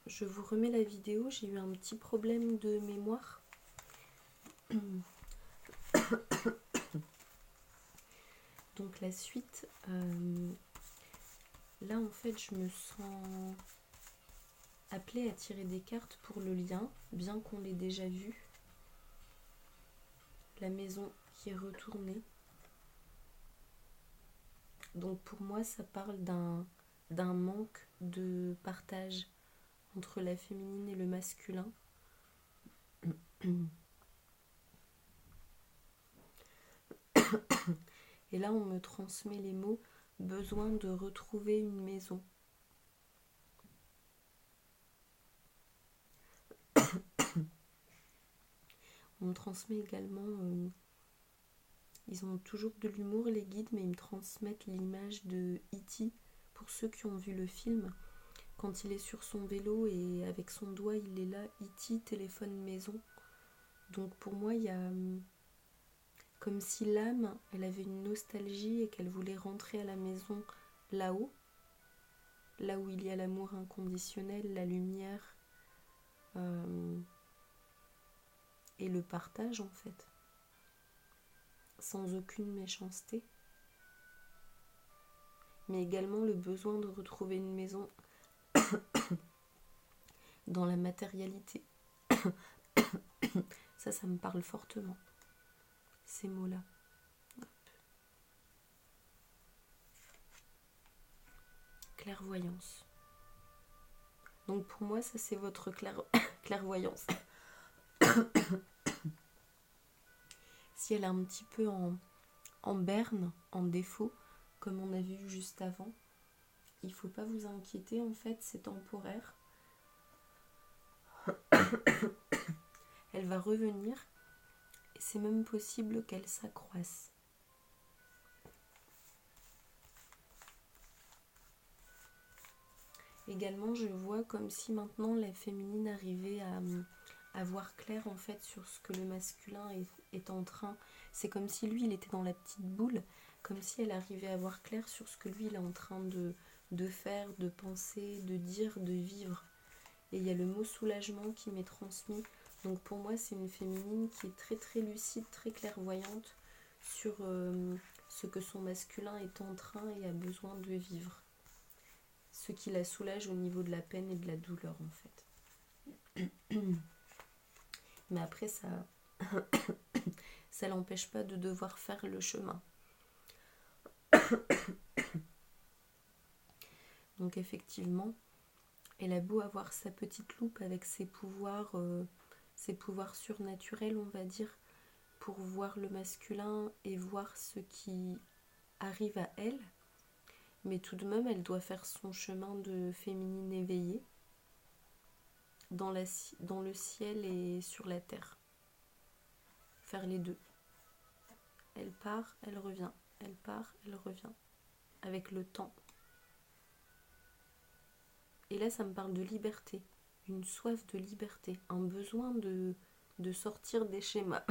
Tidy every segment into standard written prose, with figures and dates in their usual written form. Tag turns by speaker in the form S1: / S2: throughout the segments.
S1: je vous remets la vidéo, j'ai eu un petit problème de mémoire. Donc la suite, là en fait je me sens appelée à tirer des cartes pour le lien, bien qu'on l'ait déjà vu. La maison qui est retournée. Donc pour moi ça parle d'un manque de partage entre la féminine et le masculin. Et là on me transmet les mots besoin de retrouver une maison. On me transmet également, ils ont toujours de l'humour les guides, mais ils me transmettent l'image de E.T. Pour ceux qui ont vu le film, quand il est sur son vélo et avec son doigt il est là, E.T. téléphone maison. Donc pour moi il y a comme si l'âme, elle avait une nostalgie et qu'elle voulait rentrer à la maison là-haut, là où il y a l'amour inconditionnel, la lumière et le partage en fait, sans aucune méchanceté, mais également le besoin de retrouver une maison dans la matérialité. Ça me parle fortement, ces mots-là. Clairvoyance. Donc pour moi, ça c'est votre clairvoyance. Si elle est un petit peu en berne, en défaut, comme on a vu juste avant, il ne faut pas vous inquiéter, en fait, c'est temporaire. Elle va revenir et c'est même possible qu'elle s'accroisse. Également, je vois comme si maintenant la féminine arrivait à voir clair en fait sur ce que le masculin est en train. C'est comme si lui, il était dans la petite boule, comme si elle arrivait à voir clair sur ce que lui, il est en train de faire, de penser, de dire, de vivre. Et il y a le mot soulagement qui m'est transmis. Donc pour moi, c'est une féminine qui est très très lucide, très clairvoyante sur ce que son masculin est en train et a besoin de vivre. Ce qui la soulage au niveau de la peine et de la douleur en fait. Mais après ça ça l'empêche pas de devoir faire le chemin. Donc effectivement, elle a beau avoir sa petite loupe avec ses pouvoirs surnaturels, on va dire, pour voir le masculin et voir ce qui arrive à elle, mais tout de même, elle doit faire son chemin de féminine éveillée dans le ciel et sur la terre. Faire les deux. Elle part, elle revient. Elle part, elle revient. Avec le temps. Et là, ça me parle de liberté. Une soif de liberté. Un besoin de sortir des schémas.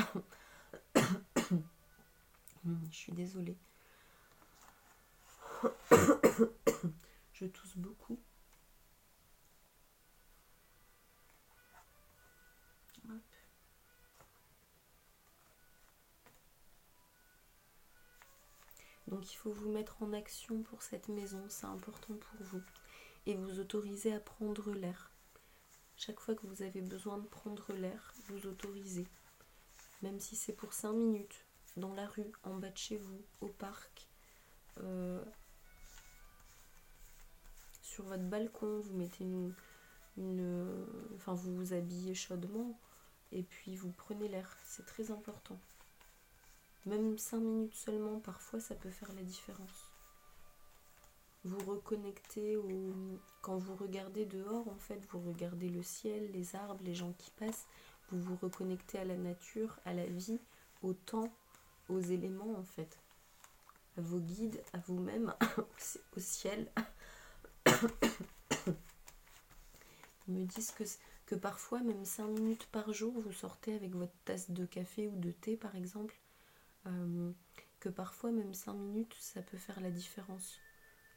S1: Je suis désolée. Je tousse beaucoup. Hop. Donc il faut vous mettre en action pour cette maison, c'est important pour vous. Et vous autoriser à prendre l'air. Chaque fois que vous avez besoin de prendre l'air, vous autorisez. Même si c'est pour 5 minutes, dans la rue, en bas de chez vous, au parc, sur votre balcon, vous mettez enfin vous vous habillez chaudement et puis vous prenez l'air, c'est très important. Même 5 minutes seulement, parfois ça peut faire la différence. Vous reconnectez quand vous regardez dehors, en fait, vous regardez le ciel, les arbres, les gens qui passent, vous vous reconnectez à la nature, à la vie, au temps, aux éléments en fait, à vos guides, à vous-même, au ciel. Ils me disent que parfois, même 5 minutes par jour, vous sortez avec votre tasse de café ou de thé par exemple, que parfois même 5 minutes, ça peut faire la différence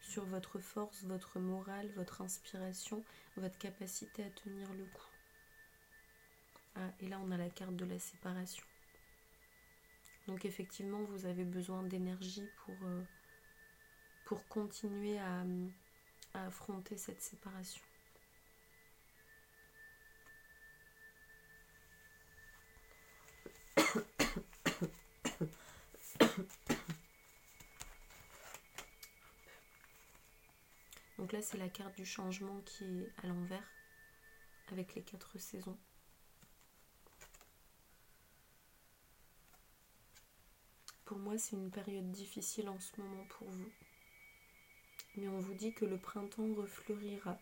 S1: sur votre force, votre morale, votre inspiration, votre capacité à tenir le coup. Ah, et là on a la carte de la séparation. Donc effectivement vous avez besoin d'énergie pour continuer à affronter cette séparation. Donc là c'est la carte du changement qui est à l'envers avec les 4 saisons. Pour moi c'est une période difficile en ce moment pour vous. Mais on vous dit que le printemps refleurira.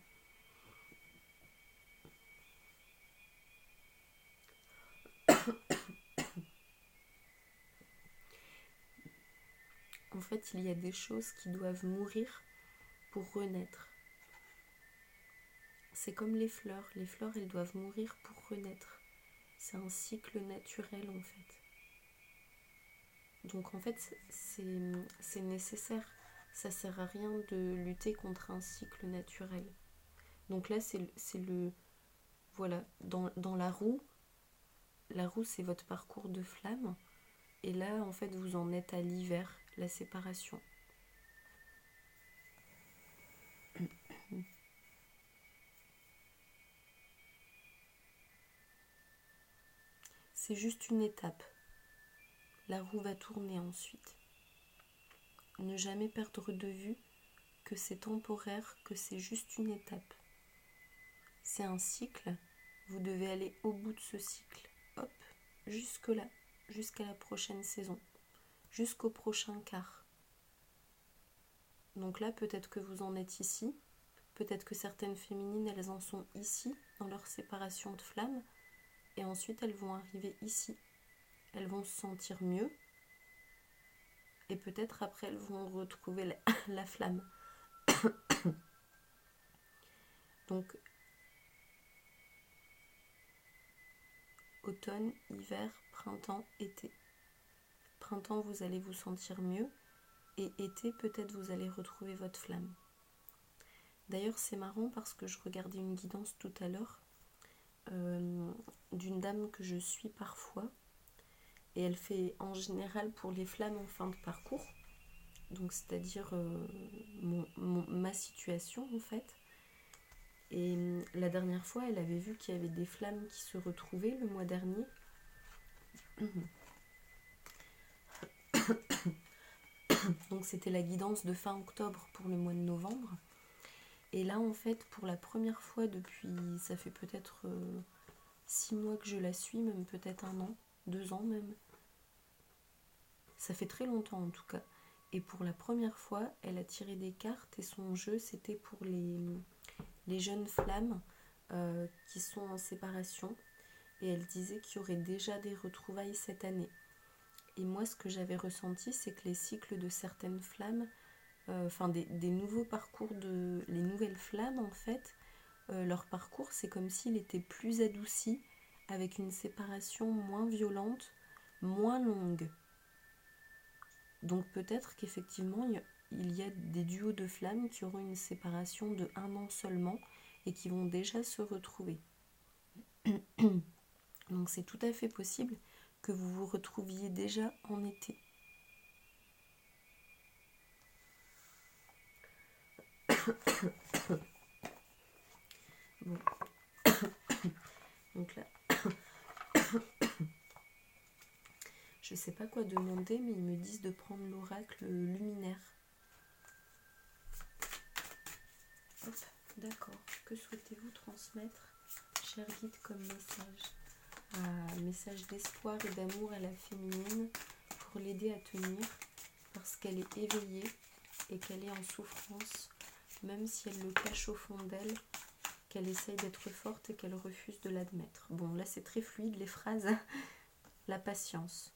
S1: En fait, il y a des choses qui doivent mourir pour renaître. C'est comme les fleurs. Les fleurs, elles doivent mourir pour renaître. C'est un cycle naturel, en fait. Donc, en fait, c'est nécessaire. Ça sert à rien de lutter contre un cycle naturel. Donc là, c'est le... Voilà, dans la roue c'est votre parcours de flamme. Et là, en fait, vous en êtes à l'hiver, la séparation. C'est juste une étape. La roue va tourner ensuite. Ne jamais perdre de vue que c'est temporaire, que c'est juste une étape. C'est un cycle. Vous devez aller au bout de ce cycle. Hop, jusque là, jusqu'à la prochaine saison, jusqu'au prochain quart. Donc là, peut-être que vous en êtes ici. Peut-être que certaines féminines, elles en sont ici, dans leur séparation de flammes. Et ensuite, elles vont arriver ici. Elles vont se sentir mieux. Et peut-être après, elles vont retrouver la flamme. Donc, automne, hiver, printemps, été. Printemps, vous allez vous sentir mieux. Et été, peut-être vous allez retrouver votre flamme. D'ailleurs, c'est marrant parce que je regardais une guidance tout à l'heure d'une dame que je suis parfois. Et elle fait en général pour les flammes en fin de parcours. Donc, c'est-à-dire ma situation en fait. Et la dernière fois, elle avait vu qu'il y avait des flammes qui se retrouvaient le mois dernier. Donc c'était la guidance de fin octobre pour le mois de novembre. Et là, en fait, pour la première fois depuis, ça fait peut-être 6 mois que je la suis, même peut-être 1 an, 2 ans même. Ça fait très longtemps en tout cas. Et pour la première fois, elle a tiré des cartes et son jeu, c'était pour les jeunes flammes qui sont en séparation. Et elle disait qu'il y aurait déjà des retrouvailles cette année. Et moi, ce que j'avais ressenti, c'est que les cycles de certaines flammes, des nouveaux parcours les nouvelles flammes, en fait, leur parcours, c'est comme s'il était plus adouci, avec une séparation moins violente, moins longue. Donc peut-être qu'effectivement, il y a des duos de flammes qui auront une séparation de 1 an seulement et qui vont déjà se retrouver. Donc c'est tout à fait possible que vous vous retrouviez déjà en été. Bon. Donc là, je sais pas quoi demander, mais ils me disent de prendre l'oracle luminaire. Hop, d'accord. Que souhaitez-vous transmettre, cher guide, comme message? Un message d'espoir et d'amour à la féminine pour l'aider à tenir, parce qu'elle est éveillée et qu'elle est en souffrance, même si elle le cache au fond d'elle, qu'elle essaye d'être forte et qu'elle refuse de l'admettre. Bon, là c'est très fluide les phrases. La patience.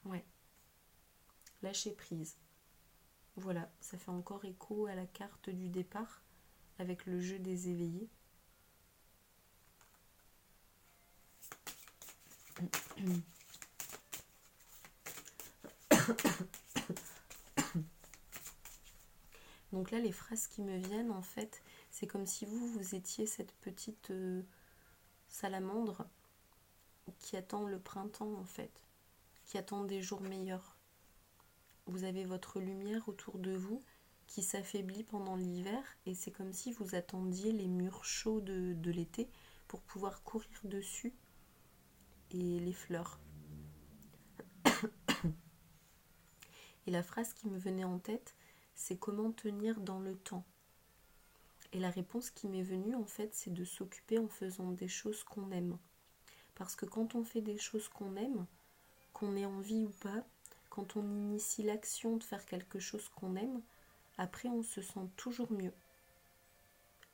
S1: Ouais. Lâcher prise. Voilà, ça fait encore écho à la carte du départ avec le jeu des éveillés. Donc là, les phrases qui me viennent, en fait, c'est comme si vous étiez cette petite salamandre qui attend le printemps, en fait, qui attend des jours meilleurs. Vous avez votre lumière autour de vous qui s'affaiblit pendant l'hiver et c'est comme si vous attendiez les murs chauds de l'été pour pouvoir courir dessus et les fleurs. Et la phrase qui me venait en tête, c'est comment tenir dans le temps. Et la réponse qui m'est venue, en fait, c'est de s'occuper en faisant des choses qu'on aime. Parce que quand on fait des choses qu'on aime, qu'on ait envie ou pas, quand on initie l'action de faire quelque chose qu'on aime, après on se sent toujours mieux.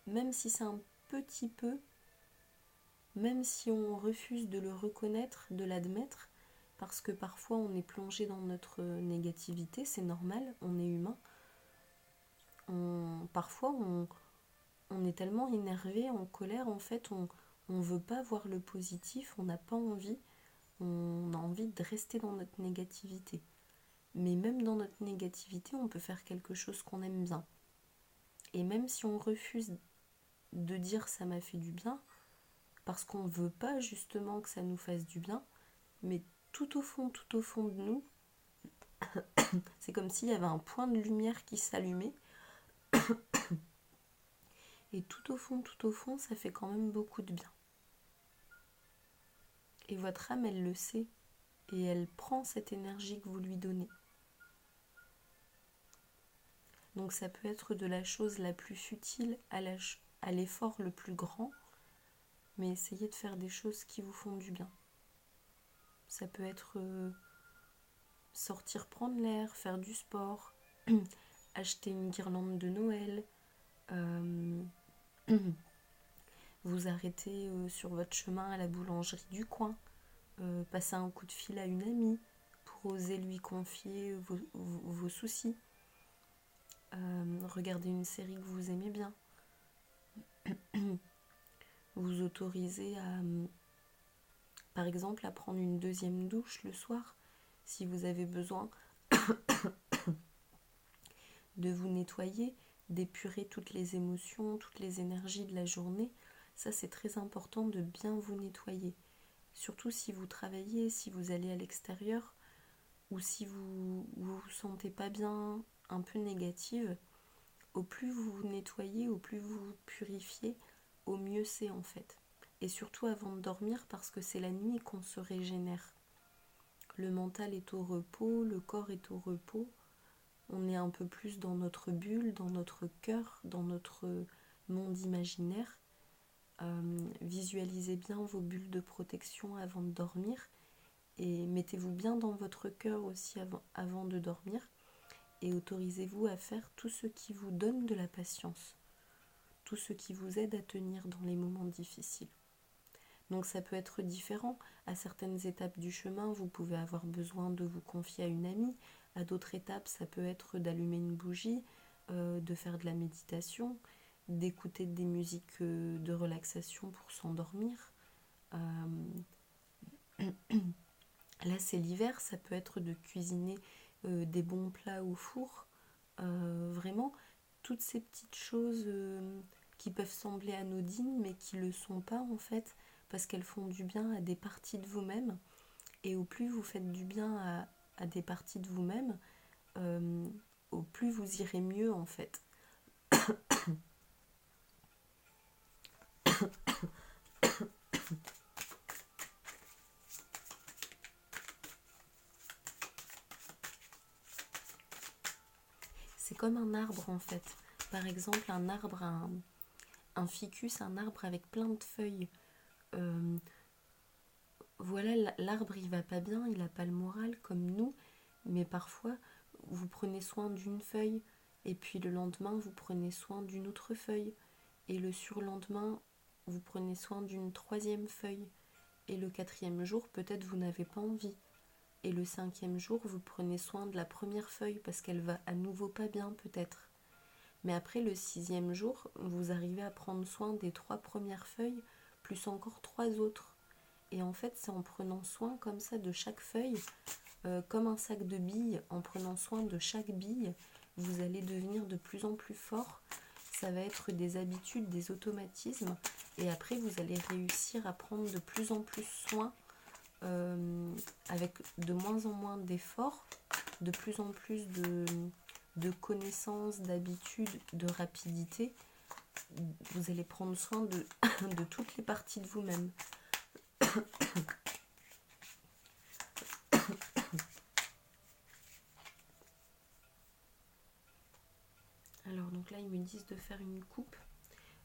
S1: Même si c'est un petit peu, même si on refuse de le reconnaître, de l'admettre, parce que parfois on est plongé dans notre négativité, c'est normal, on est humain. Parfois on est tellement énervé, en colère, en fait, on ne veut pas voir le positif, on n'a pas envie, on a envie de rester dans notre négativité. Mais même dans notre négativité, on peut faire quelque chose qu'on aime bien. Et même si on refuse de dire ça m'a fait du bien, parce qu'on ne veut pas justement que ça nous fasse du bien, mais tout au fond de nous, c'est comme s'il y avait un point de lumière qui s'allumait. Et tout au fond, ça fait quand même beaucoup de bien. Et votre âme, elle le sait. Et elle prend cette énergie que vous lui donnez. Donc ça peut être de la chose la plus futile à l'effort le plus grand, mais essayez de faire des choses qui vous font du bien. Ça peut être sortir prendre l'air, faire du sport, acheter une guirlande de Noël, vous arrêter sur votre chemin à la boulangerie du coin, passer un coup de fil à une amie pour oser lui confier vos soucis, regarder une série que vous aimez bien, vous autoriser à, par exemple, à prendre une deuxième douche le soir si vous avez besoin de vous nettoyer, d'épurer toutes les émotions, toutes les énergies de la journée. Ça, c'est très important de bien vous nettoyer. Surtout si vous travaillez, si vous allez à l'extérieur ou si vous vous sentez pas bien, un peu négative, au plus vous vous nettoyez, au plus vous vous purifiez, au mieux c'est en fait. Et surtout avant de dormir parce que c'est la nuit qu'on se régénère. Le mental est au repos, le corps est au repos. On est un peu plus dans notre bulle, dans notre cœur, dans notre monde imaginaire. Visualisez bien vos bulles de protection avant de dormir et mettez-vous bien dans votre cœur aussi avant de dormir et autorisez-vous à faire tout ce qui vous donne de la patience, tout ce qui vous aide à tenir dans les moments difficiles. Donc ça peut être différent. À certaines étapes du chemin, vous pouvez avoir besoin de vous confier à une amie. À d'autres étapes, ça peut être d'allumer une bougie, de faire de la méditation, d'écouter des musiques de relaxation pour s'endormir. Là, c'est l'hiver, ça peut être de cuisiner des bons plats au four. Vraiment, toutes ces petites choses qui peuvent sembler anodines, mais qui ne le sont pas en fait, parce qu'elles font du bien à des parties de vous-même. Et au plus vous faites du bien à des parties de vous-même, au plus vous irez mieux en fait. C'est comme un arbre en fait. Par exemple, un arbre, un ficus, un arbre avec plein de feuilles. Voilà, l'arbre il va pas bien, il n'a pas le moral comme nous, mais parfois vous prenez soin d'une feuille et puis le lendemain vous prenez soin d'une autre feuille et le surlendemain vous prenez soin d'une troisième feuille et le quatrième jour peut-être vous n'avez pas envie et le cinquième jour vous prenez soin de la première feuille parce qu'elle va à nouveau pas bien peut-être. Mais après le sixième jour vous arrivez à prendre soin des 3 premières feuilles plus encore 3 autres. Et en fait, c'est en prenant soin comme ça de chaque feuille, comme un sac de billes, en prenant soin de chaque bille, vous allez devenir de plus en plus fort. Ça va être des habitudes, des automatismes. Et après, vous allez réussir à prendre de plus en plus soin, avec de moins en moins d'efforts, de plus en plus de connaissances, d'habitudes, de rapidité. Vous allez prendre soin de, de toutes les parties de vous-même. Alors donc là ils me disent de faire une coupe.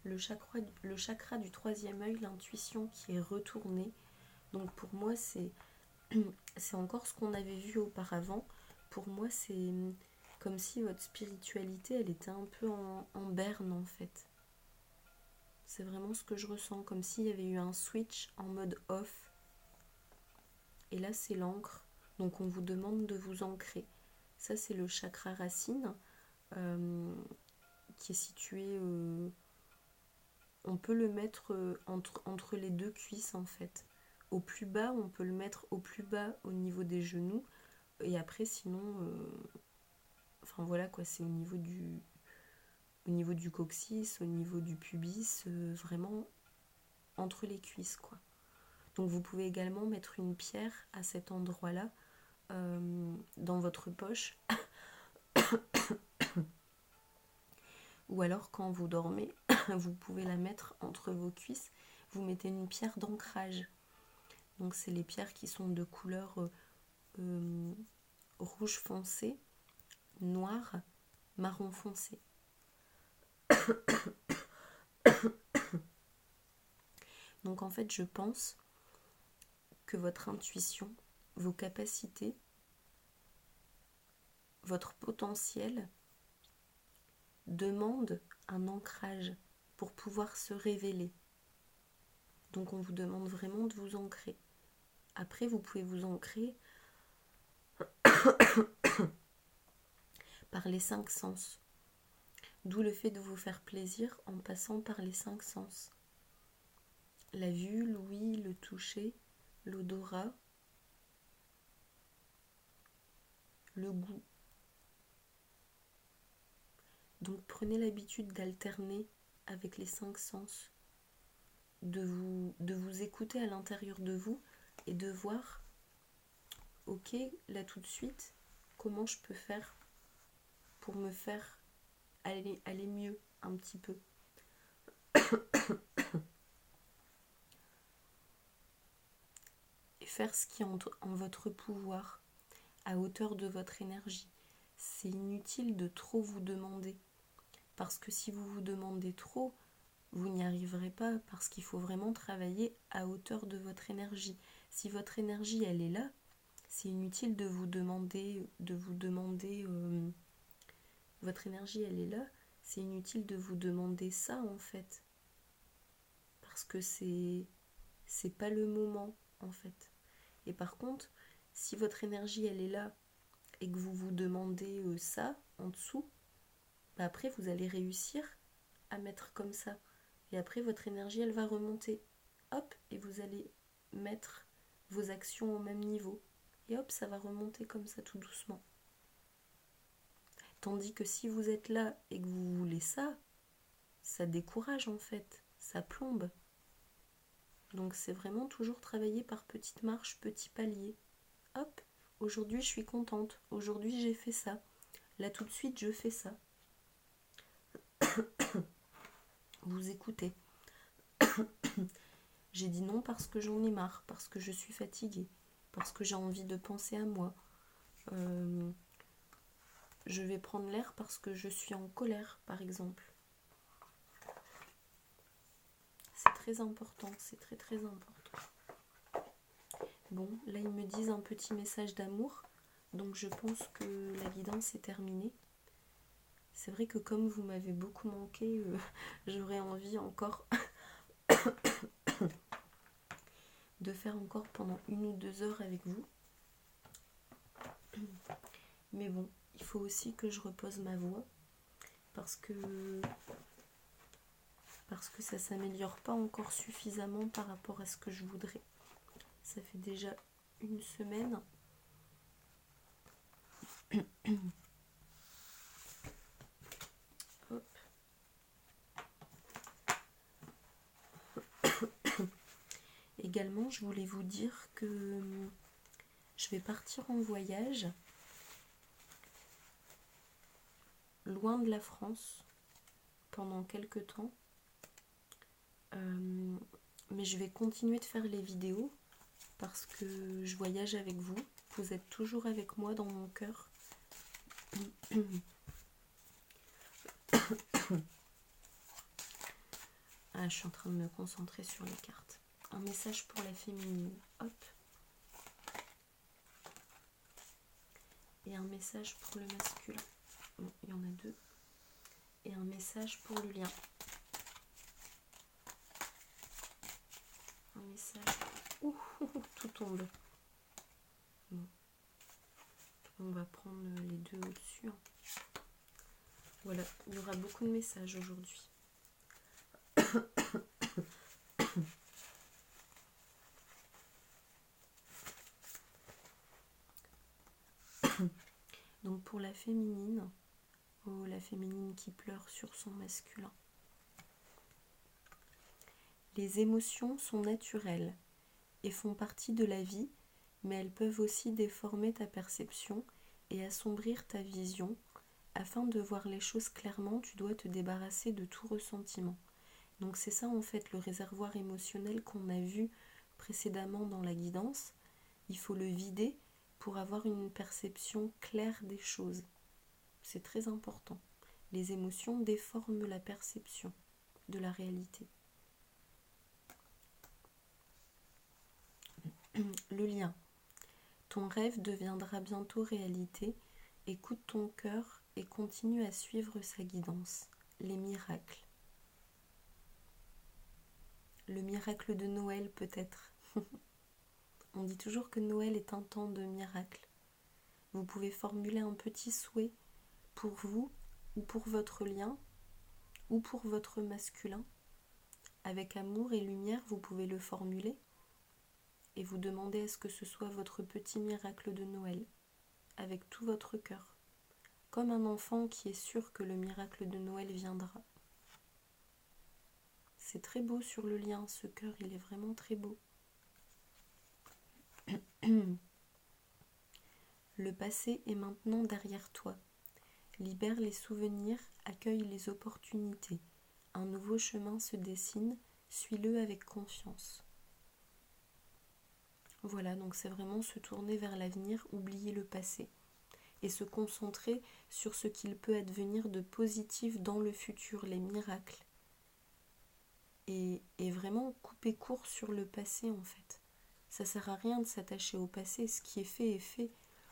S1: Le chakra du troisième œil, l'intuition qui est retournée. Donc pour moi c'est encore ce qu'on avait vu auparavant. Pour moi c'est comme si votre spiritualité elle était un peu en berne en fait. C'est vraiment ce que je ressens, comme s'il y avait eu un switch en mode off. Et là c'est l'encre. Donc on vous demande de vous ancrer. Ça c'est le chakra racine. Qui est situé, on peut le mettre entre les deux cuisses en fait. Au plus bas, on peut le mettre au plus bas au niveau des genoux. Et après sinon, enfin voilà quoi, c'est au niveau du coccyx, au niveau du pubis, vraiment entre les cuisses quoi. Donc vous pouvez également mettre une pierre à cet endroit-là, dans votre poche. Ou alors quand vous dormez, vous pouvez la mettre entre vos cuisses. Vous mettez une pierre d'ancrage. Donc c'est les pierres qui sont de couleur rouge foncé, noir, marron foncé. Donc en fait je pense que votre intuition, vos capacités, votre potentiel demande un ancrage pour pouvoir se révéler. Donc on vous demande vraiment de vous ancrer. Après vous pouvez vous ancrer par les 5 sens. D'où le fait de vous faire plaisir en passant par les 5 sens. La vue, l'ouïe, le toucher, l'odorat, le goût. Donc prenez l'habitude d'alterner avec les 5 sens, de vous écouter à l'intérieur de vous et de voir, ok, là tout de suite, comment je peux faire pour me faire aller mieux un petit peu. Et faire ce qui est en votre pouvoir, à hauteur de votre énergie. C'est inutile de trop vous demander. Parce que si vous vous demandez trop, vous n'y arriverez pas, parce qu'il faut vraiment travailler à hauteur de votre énergie. Si votre énergie elle est là, c'est inutile de vous demander, votre énergie elle est là, c'est inutile de vous demander ça en fait. Parce que c'est pas le moment en fait. Et par contre, si votre énergie elle est là et que vous vous demandez ça en dessous, bah après vous allez réussir à mettre comme ça. Et après votre énergie elle va remonter. Hop, et vous allez mettre vos actions au même niveau. Et hop, ça va remonter comme ça tout doucement. Tandis que si vous êtes là et que vous voulez ça, ça décourage en fait, ça plombe. Donc c'est vraiment toujours travailler par petites marches, petits paliers. Hop, aujourd'hui je suis contente, aujourd'hui j'ai fait ça. Là tout de suite je fais ça. Vous écoutez. J'ai dit non parce que j'en ai marre, parce que je suis fatiguée, parce que j'ai envie de penser à moi. Je vais prendre l'air parce que je suis en colère, par exemple. C'est très important, c'est très très important. Bon, là ils me disent un petit message d'amour, donc je pense que la guidance est terminée. C'est vrai que comme vous m'avez beaucoup manqué, j'aurais envie encore de faire encore pendant 1 ou 2 heures avec vous. Mais bon, il faut aussi que je repose ma voix parce que ça ne s'améliore pas encore suffisamment par rapport à ce que je voudrais. Ça fait déjà 1 semaine. Également, je voulais vous dire que je vais partir en voyage loin de la France pendant quelques temps. Mais je vais continuer de faire les vidéos parce que je voyage avec vous. Vous êtes toujours avec moi dans mon cœur. Ah, je suis en train de me concentrer sur les cartes. Un message pour la féminine. Hop. Et un message pour le masculin. Bon, il y en a deux. Et un message pour le lien. Un message. Ouh, tout tombe. Bon. On va prendre les deux au-dessus. Voilà, il y aura beaucoup de messages aujourd'hui. Donc pour la féminine, oh, la féminine qui pleure sur son masculin. Les émotions sont naturelles et font partie de la vie, mais elles peuvent aussi déformer ta perception et assombrir ta vision. Afin de voir les choses clairement, tu dois te débarrasser de tout ressentiment. Donc c'est ça en fait le réservoir émotionnel qu'on a vu précédemment dans la guidance. Il faut le vider pour avoir une perception claire des choses. C'est très important. Les émotions déforment la perception de la réalité. Le lien. Ton rêve deviendra bientôt réalité. Écoute ton cœur et continue à suivre sa guidance. Les miracles. Le miracle de Noël peut-être. On dit toujours que Noël est un temps de miracles. Vous pouvez formuler un petit souhait pour vous ou pour votre lien ou pour votre masculin. Avec amour et lumière, vous pouvez le formuler et vous demander à ce que ce soit votre petit miracle de Noël avec tout votre cœur. Comme un enfant qui est sûr que le miracle de Noël viendra. C'est très beau sur le lien, ce cœur, il est vraiment très beau. Le passé est maintenant derrière toi. Libère les souvenirs, accueille les opportunités. Un nouveau chemin se dessine, suis-le avec confiance. Voilà, donc c'est vraiment se tourner vers l'avenir, oublier le passé et se concentrer sur ce qu'il peut advenir de positif dans le futur, les miracles. Et vraiment couper court sur le passé en fait. Ça sert à rien de s'attacher au passé, ce qui est fait est fait.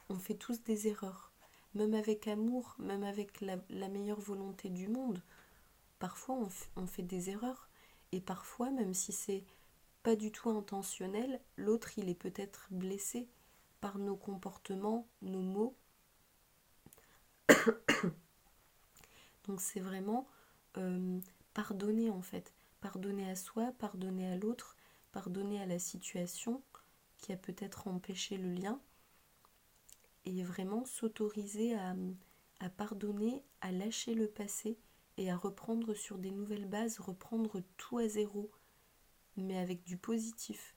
S1: On fait tous des erreurs. Même avec amour, même avec la meilleure volonté du monde, parfois on fait des erreurs. Et parfois, même si c'est pas du tout intentionnel, l'autre il est peut-être blessé par nos comportements, nos mots. Donc c'est vraiment pardonner en fait. Pardonner à soi, pardonner à l'autre, pardonner à la situation qui a peut-être empêché le lien. Et vraiment s'autoriser à pardonner, à lâcher le passé et à reprendre sur des nouvelles bases, reprendre tout à zéro, mais avec du positif.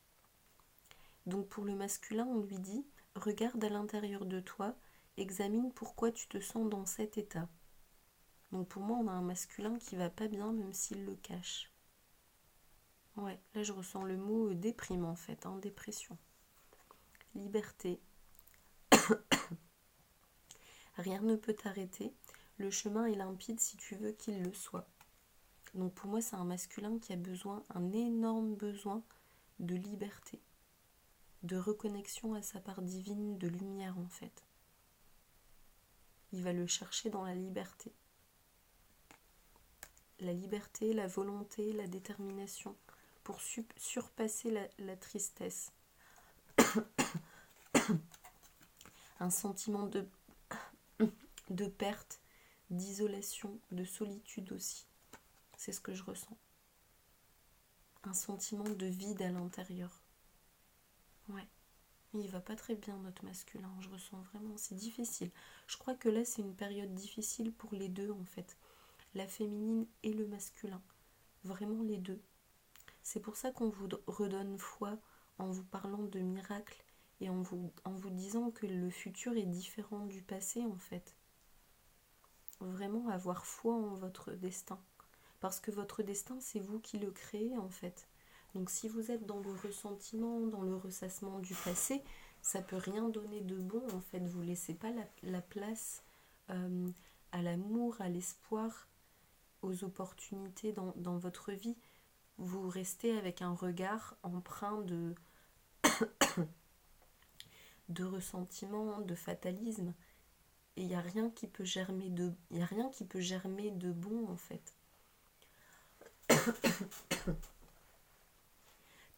S1: Donc pour le masculin, on lui dit, regarde à l'intérieur de toi, examine pourquoi tu te sens dans cet état. Donc pour moi, on a un masculin qui va pas bien, même s'il le cache. Ouais, là je ressens le mot déprime en fait, dépression. Liberté. Rien ne peut t'arrêter. Le chemin est limpide si tu veux qu'il le soit. Donc pour moi, c'est un masculin qui a besoin, un énorme besoin de liberté, de reconnexion à sa part divine, de lumière en fait. Il va le chercher dans la liberté. La liberté, la volonté, la détermination pour surpasser la tristesse. Un sentiment de perte, d'isolation, de solitude aussi. C'est ce que je ressens. Un sentiment de vide à l'intérieur. Ouais. Il va pas très bien notre masculin, je ressens vraiment, c'est difficile. Je crois que là c'est une période difficile pour les deux en fait. La féminine et le masculin. Vraiment les deux. C'est pour ça qu'on vous redonne foi en vous parlant de miracles et en vous disant que le futur est différent du passé en fait. Vraiment avoir foi en votre destin. Parce que votre destin, c'est vous qui le créez en fait. Donc si vous êtes dans le ressentiment, dans le ressassement du passé, ça peut rien donner de bon en fait. Vous laissez pas la place à l'amour, à l'espoir, aux opportunités dans votre vie. Vous restez avec un regard empreint de ressentiment, de fatalisme. Et il n'y a rien qui peut germer de bon en fait.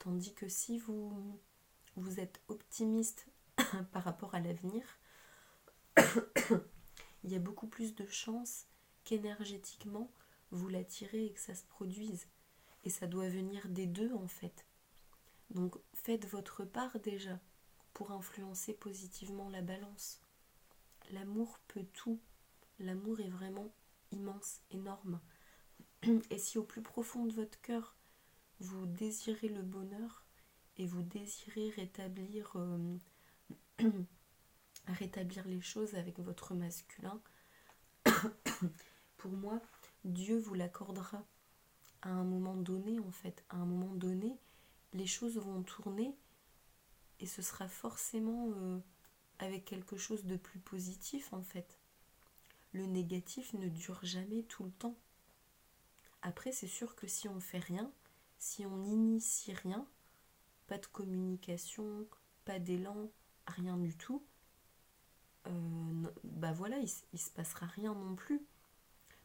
S1: Tandis que si vous êtes optimiste par rapport à l'avenir, il y a beaucoup plus de chances qu'énergétiquement vous l'attirez et que ça se produise. Et ça doit venir des deux en fait. Donc faites votre part déjà pour influencer positivement la balance. L'amour peut tout. L'amour est vraiment immense, énorme. Et si au plus profond de votre cœur, vous désirez le bonheur et vous désirez rétablir les choses avec votre masculin, pour moi, Dieu vous l'accordera à un moment donné en fait. À un moment donné, les choses vont tourner et ce sera forcément avec quelque chose de plus positif en fait. Le négatif ne dure jamais tout le temps. Après, c'est sûr que si on fait rien, si on n'initie rien, pas de communication, pas d'élan, rien du tout, bah voilà, il se passera rien non plus.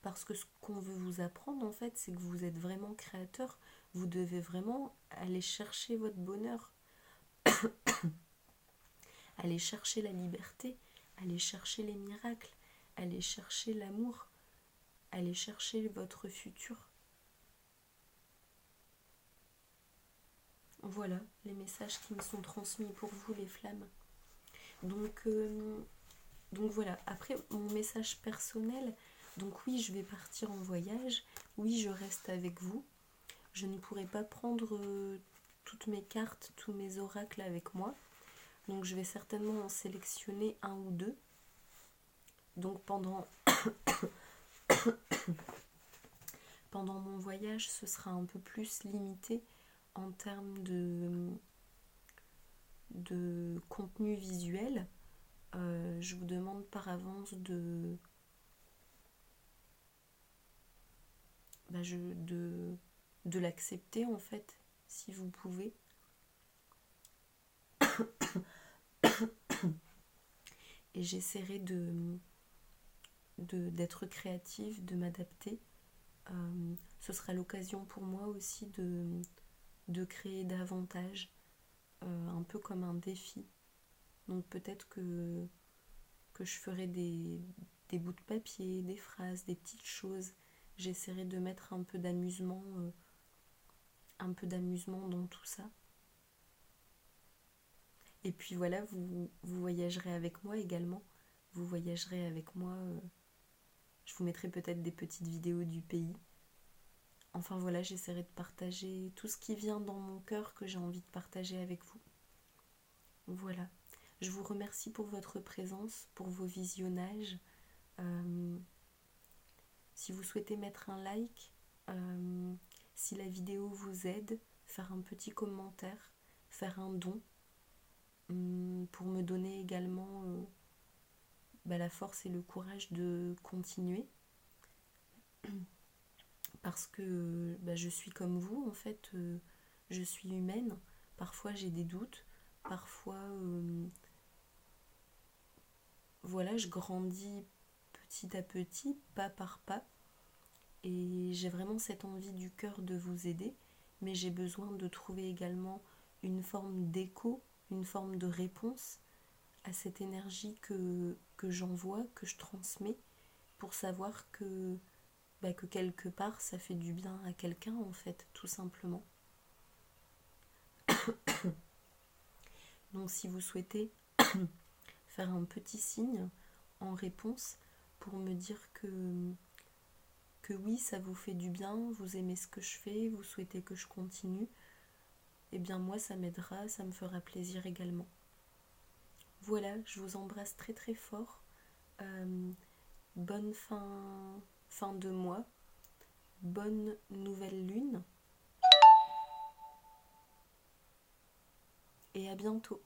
S1: Parce que ce qu'on veut vous apprendre, en fait, c'est que vous êtes vraiment créateur. Vous devez vraiment aller chercher votre bonheur, aller chercher la liberté, aller chercher les miracles, aller chercher l'amour, aller chercher votre futur. Voilà les messages qui me sont transmis pour vous, les flammes. Donc voilà, après mon message personnel, donc oui, je vais partir en voyage, oui, je reste avec vous. Je ne pourrai pas prendre toutes mes cartes, tous mes oracles avec moi. Donc je vais certainement en sélectionner un ou deux. Donc pendant mon voyage, ce sera un peu plus limité en termes de contenu visuel. Je vous demande par avance de l'accepter en fait, si vous pouvez. Et j'essaierai d'être créative, de m'adapter. Ce sera l'occasion pour moi aussi de créer davantage, un peu comme un défi. Donc peut-être que je ferai des bouts de papier, des phrases, des petites choses. J'essaierai de mettre un peu d'amusement dans tout ça. Et puis voilà, vous voyagerez avec moi également. Vous voyagerez avec moi. Je vous mettrai peut-être des petites vidéos du pays. Enfin voilà, j'essaierai de partager tout ce qui vient dans mon cœur que j'ai envie de partager avec vous. Voilà. Je vous remercie pour votre présence, pour vos visionnages. Si vous souhaitez mettre un like, si la vidéo vous aide, faire un petit commentaire, faire un don, pour me donner également la force et le courage de continuer. Parce que je suis comme vous en fait, je suis humaine, parfois j'ai des doutes, parfois voilà, je grandis petit à petit, pas par pas, et j'ai vraiment cette envie du cœur de vous aider, mais j'ai besoin de trouver également une forme d'écho, une forme de réponse à cette énergie que j'envoie, que je transmets, pour savoir que quelque part ça fait du bien à quelqu'un en fait, tout simplement. Donc si vous souhaitez faire un petit signe en réponse pour me dire que que oui, ça vous fait du bien, vous aimez ce que je fais, vous souhaitez que je continue, eh bien moi ça m'aidera, ça me fera plaisir également. Voilà, je vous embrasse très très fort. Bonne fin de mois, bonne nouvelle lune et à bientôt.